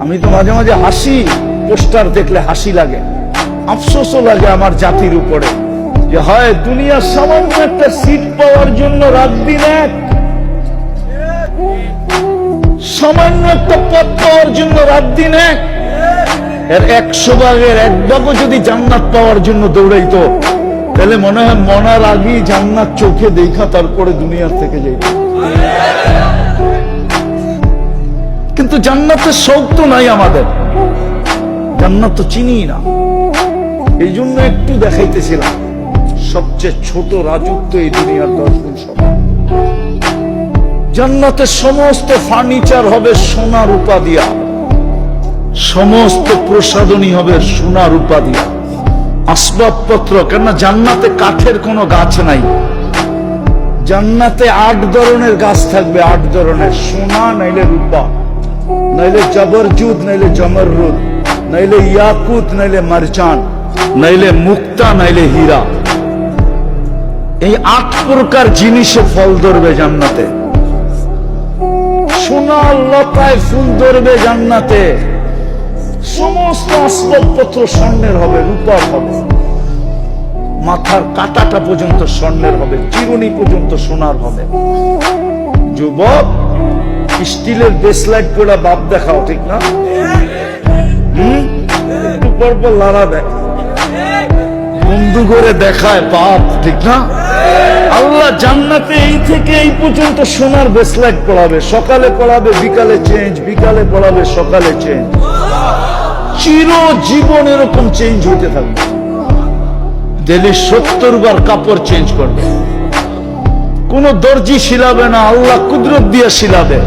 আমি তো মাঝে মাঝে হাসি, পোস্টার দেখলে হাসি লাগে, আফসোসও লাগে আমার জাতির উপরে, যে হয় দুনিয়ার সামান্য একটা সিট পাওয়ার জন্য রাত দিন এক, সামান্য একটা পদ পাওয়ার জন্য রাত দিন এক, এর 100 ভাগের 1 ভাগও যদি জান্নাত পাওয়ার জন্য দৌড়াইতো, তাহলে মনে হয় মনার আগেই জান্নাত চোখে দেখা তারপরে দুনিয়ার থেকে যাইত। কিন্তু জান্নাতের শৌক তো নাই আমাদের, জান্নাত তো চিনি না। এই জন্য একটু দেখাইতেছিলাম, সবচেয়ে ছোট রাজত্ব এই দুনিয়ার 10 গুণ সমান। জান্নাতের সমস্ত ফার্নিচার হবে সোনা রূপা দিয়া, সমস্ত প্রসাধনী হবে সোনা রূপা দিয়া, আসবাবপত্র, কেননা জান্নাতে কাঠের কোনো গাছ নাই। জান্নাতে 8 ধরনের গাছ থাকবে, 8 ধরনের, সোনা নাইলে রূপা, নাইলে জবরজুদ, নাইলে জমররুদ, নাইলে ইয়াকুত, নাইলে মারজান, নাইলে মুক্তা, নাইলে হীরা। এই 8 প্রকার জিনিসে ফল ধরবে জান্নাতে। সোনা লতায় ফুল ধরবে জান্নাতে। সমস্ত আসবাবপত্র স্বর্ণের হবে, রূপার হবে, মাথার কাটাটা পর্যন্ত স্বর্ণের হবে, চিরুনি পর্যন্ত সোনার হবে। যুবক, স্টিলের বেসলাইট করে বাপ দেখাও, ঠিক না? একটু পর পর লড়া দেয়, বন্ধু করে দেখায় বাপ, ঠিক না? আল্লাহ জান্নাতে এই থেকে এই পর্যন্ত সোনার বেসলাইট পড়াবে, সকালে পড়াবে, বিকালে চেঞ্জ, বিকালে পড়াবে, সকালে চেঞ্জ, চিরজীবন এরকম চেঞ্জ হইতে থাকবে। ডেলি 70 বার কাপড় চেঞ্জ করবে, কোন দর্জি শিলাবে না, আল্লাহ কুদরত দিয়া শিলাবে।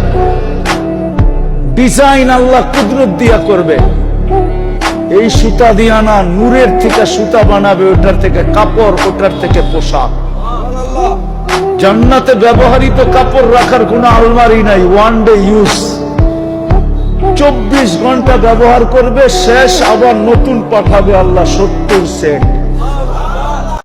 ডিজাইন আল্লাহ কুদরত দিয়া করবে। এই সুতা দিয়া না, নূরের থেকে সুতা বানাবে, ওটার থেকে কাপড়, ওটার থেকে পোশাক। জান্নাতে ব্যবহৃত কাপড় রাখার কোন আলমারি নাই, 1 ডে ইউজ, 24 ঘন্টা ব্যবহার করবে, শেষ আবার নতুন পাঠাবে আল্লাহ 70 সেট।